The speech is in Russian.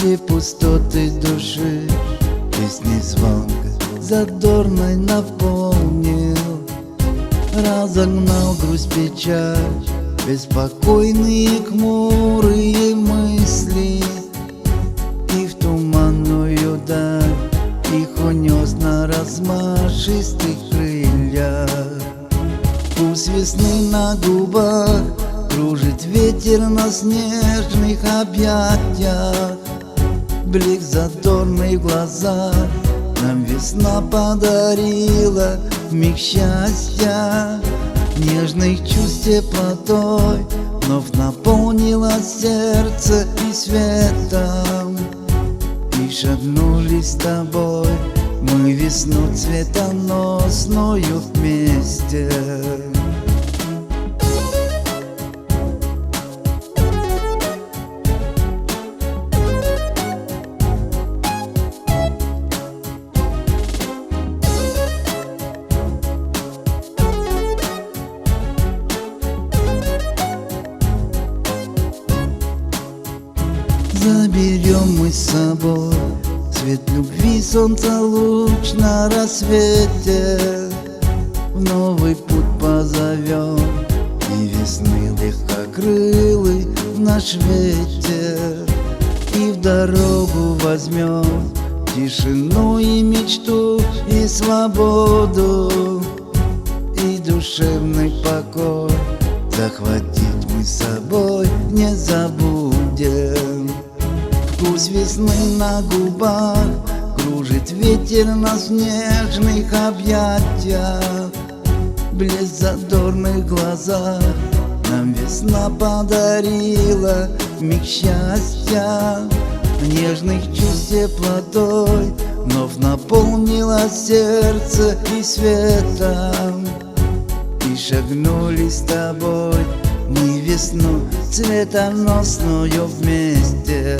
все пустоты души песни звонко задорной наполнил, разогнал грусть, печаль, беспокойные хмурые мысли, и в туманную даль их унес на размашистых крыльях. Вкус весны на губах кружит ветер на снежных объятиях, блик задорный в глазах нам весна подарила миг счастья. Нежных чувств теплотой вновь наполнило сердце и светом, и шагнули с тобой мы весну цветоносную вместе. Заберем мы с собой цвет любви, солнца луч на рассвете, в новый путь позовем и весны легкокрылый в наш ветер, и в дорогу возьмем тишину и мечту, и свободу, и душевный покой. Захватить мы с собой не забудем. Вкус весны на губах кружит ветер на снежных объятиях, блеск задорных глазах нам весна подарила миг счастья. Нежных чувств теплотой вновь наполнило сердце и светом, и шагнули с тобой мы весну цветоносную вместе.